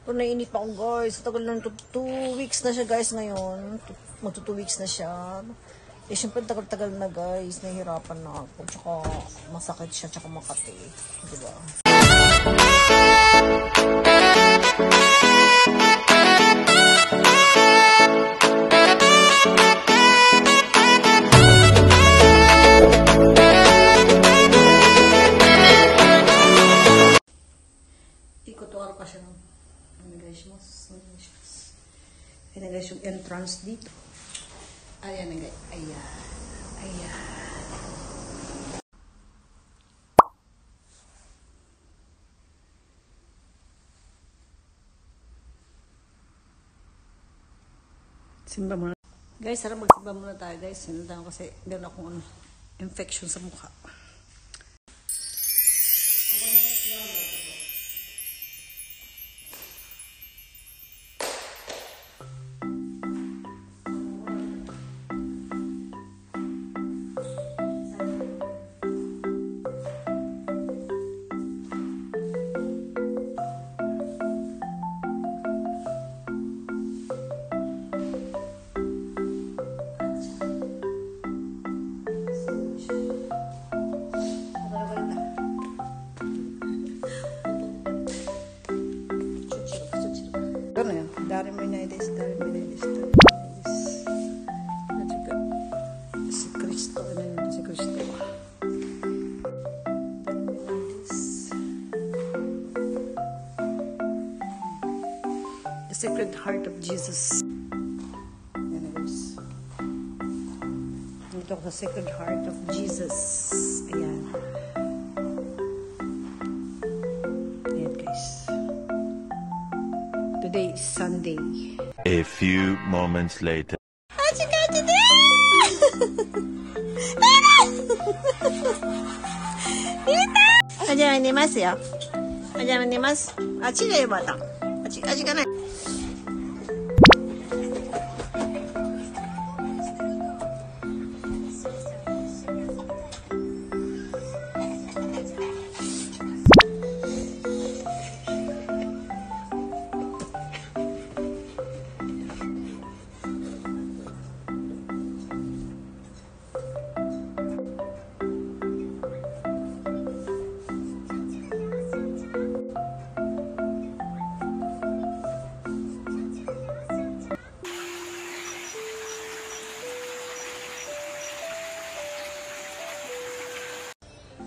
Pero naiinip ako guys. Tagal na 2 weeks na siya guys ngayon. Magto 2 weeks na siya. Eh syempre tagal-tagal na guys. Nahihirapan na ako. Tsaka masakit siya. Tsaka makati. Diba? Ikutuwal pa siya ng Ayan guys, yung entrance dito. Ayan na guys. Ayan. Ayan. Simba muna. Guys, sarap magsimba muna tayo guys. Sinundan ko kasi meron akong infection sa mukha. Ano yan? Dariminitis. Si Cristo. Ano yun? Si Cristo. Dariminitis. The Sacred Heart of Jesus. Yan guys. Dito ako sa Sacred Heart of Jesus. Ayan. Ayan guys. Today is Sunday. A few moments later. Aja menimasu ya. Aja menimasu. Achi de bata. Achi ka na.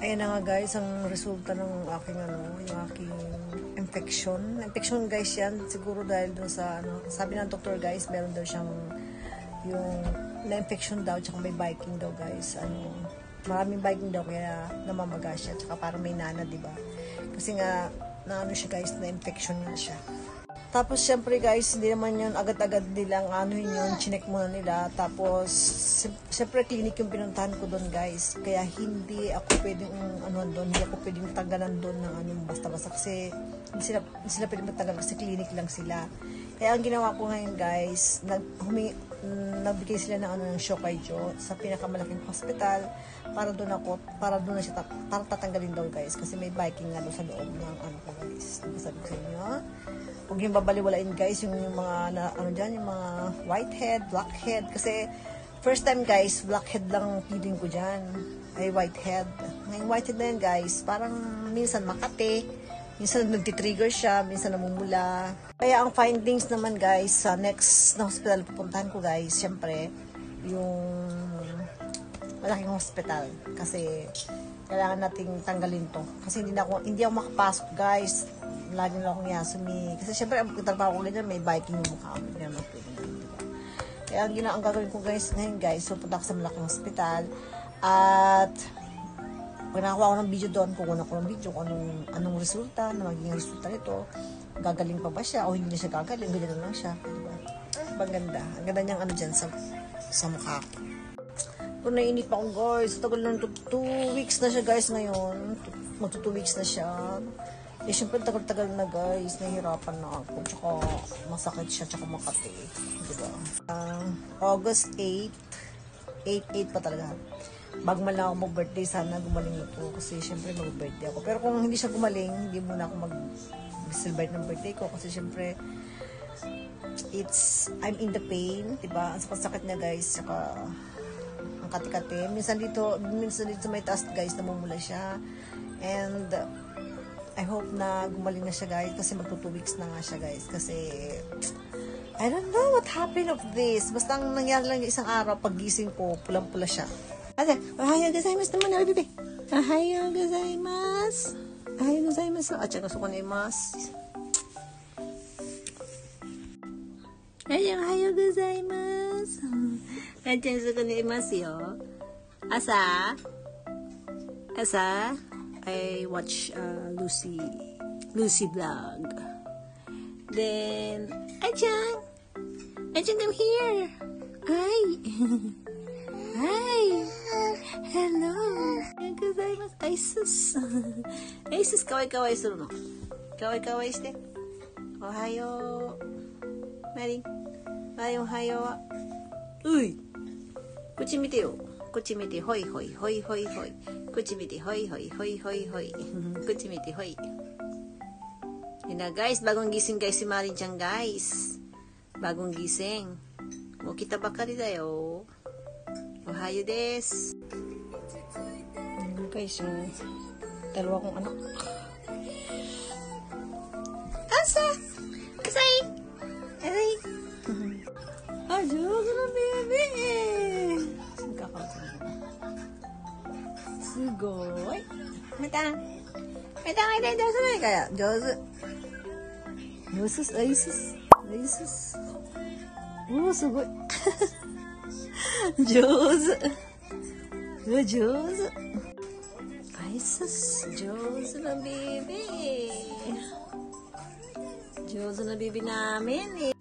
Ayan na nga guys, ang resulta ng aking yung aking infection. Infection guys yan, siguro dahil dun sa sabi ng doktor guys, meron daw siyang yung na-infection daw, tsaka may biking daw guys. Maraming biking daw kaya namamaga siya, tsaka parang may nana, diba? Kasi nga, siya guys, na-infection nga siya. Tapos, syempre guys, hindi naman yun agad-agad nilang yun, chinek muna nila. Tapos, syempre clinic yung pinuntahan ko doon guys. Kaya hindi ako pwedeng, hindi ako pwedeng tanggalan doon ng basta-basta. Kasi, hindi sila pwedeng matanggal kasi clinic lang sila. Kaya ang ginawa ko ngayon guys, nagbigay sila ng Shokaijo sa pinakamalaking hospital para doon na siya, para tatanggalin daw guys. Kasi may biking nga doon sa loob ng ko guys. Sabi ko sa inyo, huwag yung babaliwalain guys yung mga yung mga whitehead, blackhead. Kasi first time guys, blackhead lang feeling ko dyan. Ay whitehead. Ngayong whitehead na yan guys, parang minsan makate, minsan nagtitrigger siya, minsan namumula. Kaya ang findings naman guys, sa next na hospital pupuntahan ko guys, syempre, yung malaking hospital. Kasi kailangan nating tanggalin to. Kasi hindi ako makapasok guys. Lagi na akong yasumi. Kasi syempre, ang trabaho ko ganyan, may biking yung mukha ko. Kaya ang gagawin ko guys, ngayon guys, so punta ako sa malaking hospital. At pag nakakuha ko ng video doon, kukunan ko ng video kung anong resulta, na magiging resulta nito. Gagaling pa ba siya o hindi na siya gagaling, ganyan lang siya. Diba? Ang ganda. Ang ganda niyang dyan sa mukha ko. Pero naiinip ako guys. Tagal na 2 weeks na siya guys ngayon. Magto 2 weeks na siya. Eh, syempre, tagal-tagal na guys. Nahihirapan na ako. Tsaka, masakit siya. Tsaka makati. Diba? August 8. 8 pa talaga. Bago man lang ako mag-birthday, sana gumaling na po. Kasi, syempre, mag-birthday ako. Pero kung hindi siya gumaling, hindi muna ako mag-celebrate ng birthday ko kasi syempre I'm in the pain, diba? Ang sakit niya guys, saka ang kati-kati. Minsan dito sa may taas guys, namumula siya. And I hope na gumaling na siya guys kasi magto 2 weeks na nga siya guys kasi I don't know what happened of this. Basta ang nangyari lang isang araw, paggising ko, pulang-pula siya. Ate, ohayo gozaimasu naman na, bebe. Ohayo gozaimasu. Ohayo gozaimasu. Ohayo gozaimasu. Ohayo gozaimasu. Ohayo gozaimasu yo. Asa, I watch Lucy vlog. Then, Ajang, come here. Hi. Hi. Hello. Gozaimasu. Aisus, kawai-kawai suru no. Kawai-kawai shite. Ohayo. Marin. Ohayo. Ui. Kuchi mite yo. Kuchi mite, hoi. Kuchi mite, hoi. Kuchi mite, hoi. Yun na guys, bagong gising guys si Marin Chan guys. Bagong gising. Mo kita bakari da yo. Ohayo desu. Guys, yung dalawa kong anak. Asa! Asay! Jozu na baby! Sugoi! Mata! Jozu na kaya? Jozu! Aisus! Oh, sugoi! Jozu! Aisus! Jozu na baby! Jozu na baby namin eh!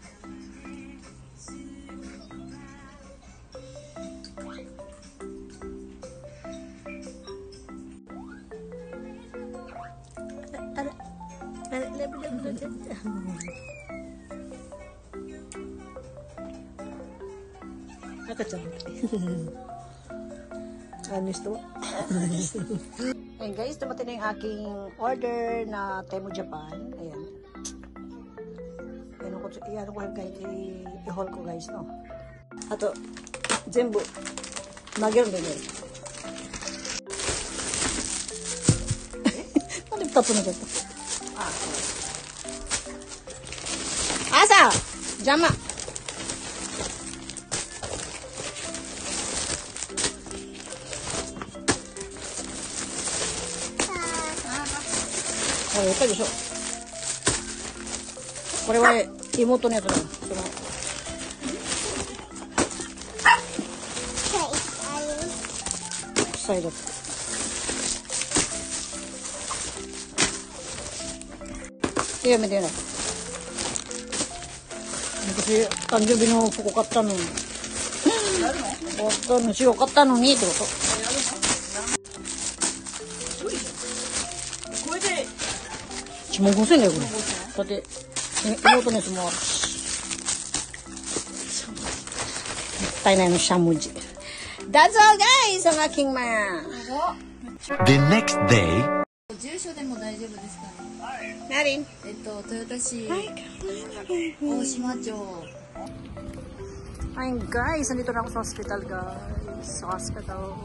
Anis to. Ayun guys, dumating na yung aking order na Temu Japan. Ayan. Ayan ko guys, i-haul ko guys, no? Ato, zenbu, nageru de ne. Nande 2つなっちゃった。朝邪魔。やったでしょ。これは妹のやつだ。臭いだった。やめてやない。私誕生日の服買ったのに。白買ったのにってこと。1万5000円だよこれ。だって妹のやつもあるし。もったいないのしゃもじ。That's all guys! Ang aking The next day. 住所でも大丈夫ですかね。Narin. 豊田市大島町。Ayun guys, nandito na ako sa hospital guys. Sa hospital.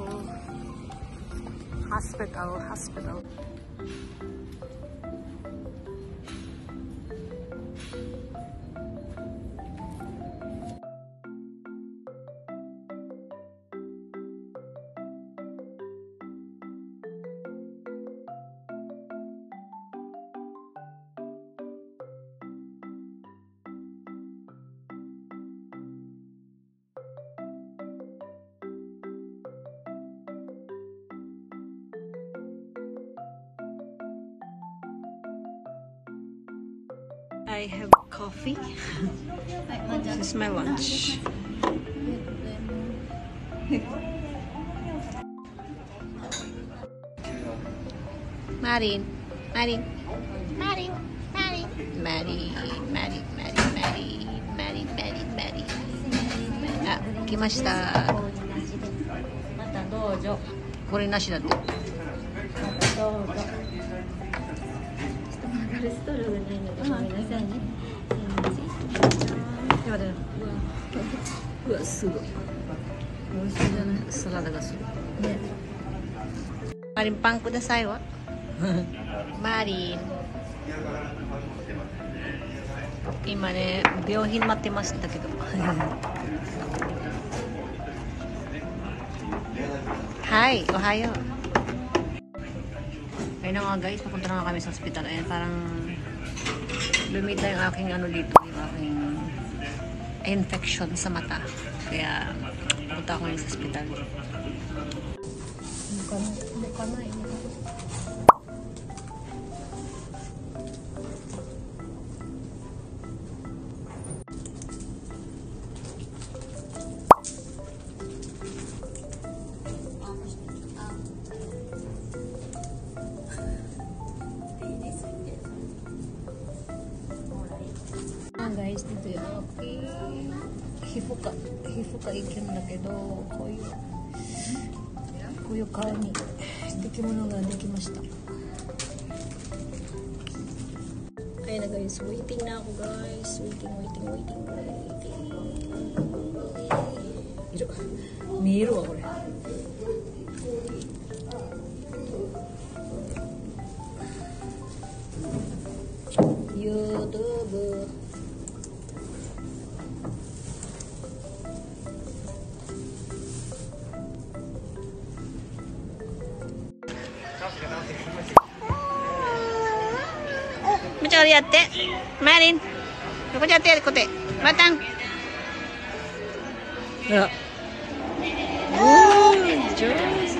I have coffee. This is my lunch. Marin. Ah, 来ました。またどうぞ。これなしだって。またどうぞ。ストローがないのでごめんなさいね。Diba din? うわ、すごい。美味しそうじゃない。 Salada ga su. ね。 Marin pang kudasai wa. Marin. 今ね、病院待ってましたけど。Hi, ohayo. Ayun na nga guys, papunta na nga kami sa hospital. Ayun, parang lumita yung aking ano dito, yung aking infection sa mata. Kaya, punta ako ngayon sa hospital. Mukha na, guys, dito yung aking hifuka ikin da kedo koyu kani dekimono ga dekimashita. Ayun na guys, waiting na ako guys, waiting. Miro ako rin. YouTube. Mencari ate, Marin. Aku jatuh kote, matang. Ya. Joyce.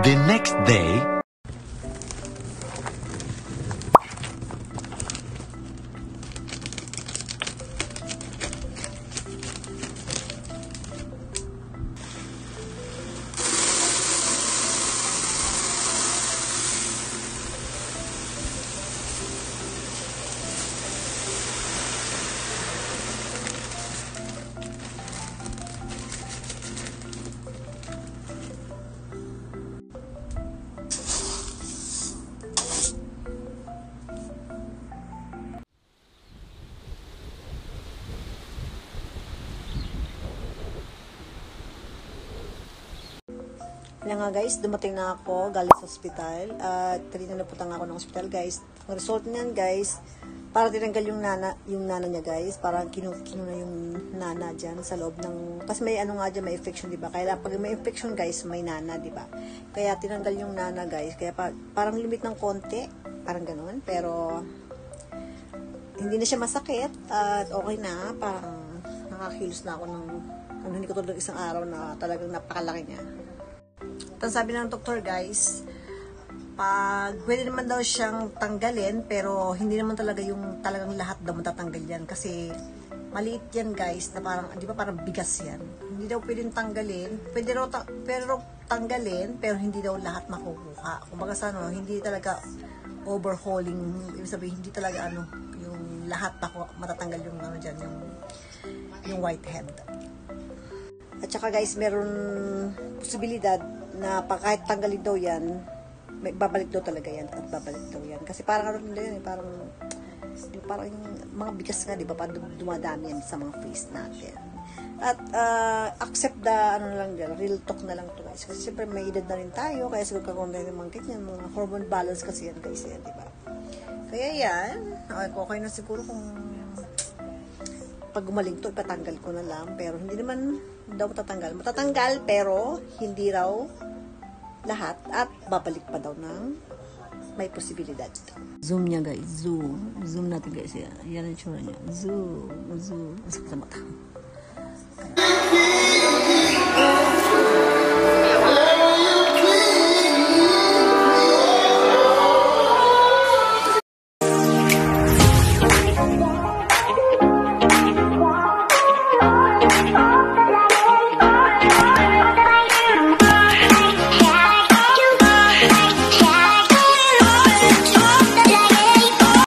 The next day. Kaya nga guys, dumating na ako galing sa hospital at tinanaputan ako ng hospital guys. Ang result niyan guys, para tinanggal yung nana niya guys, parang kinuna yung nana dyan sa loob ng, kasi may ano nga dyan, may infection diba? Kaya pag may infection guys, may nana diba? Kaya tinanggal yung nana guys, kaya parang limit ng konti, parang ganun, pero hindi na siya masakit at okay na, parang nakakilos na ako ng, hindi ko tulad isang araw na talagang napakalaki niya. Tapos sabi ng doktor guys, pwede naman daw siyang tanggalin, pero hindi naman talaga yung talagang lahat daw matatanggal yan. Kasi maliit yan guys, na parang, di ba parang bigas yan. Hindi daw pwedeng tanggalin, pwede raw tanggalin, pero hindi daw lahat makukuha. Kumbaga sa ano, hindi talaga overhauling, ibig sabihin, hindi talaga ano, yung lahat matatanggal yung ano dyan, yung whitehead. At saka guys, meron posibilidad na kahit tanggalin daw yan, babalik daw talaga yan at babalik daw yan. Kasi parang ano nila yan, parang yung mga bigas nga, di ba, parang dumadami yan sa mga face natin. At accept the, ano lang dyan, real talk na lang to guys. Kasi siyempre may edad na rin tayo, kaya siguro kakonday ng mga ganyan, mga hormone balance kasi yan guys, yan, di ba? Kaya yan, okay na siguro kung pag gumaling to, ipatanggal ko na lang. Pero hindi naman daw matatanggal. Matatanggal, pero hindi raw lahat. At babalik pa daw ng may posibilidad. Zoom niya guys. Zoom. Zoom natin guys. Yan ang tsura niya. Zoom. Zoom. Sa mata.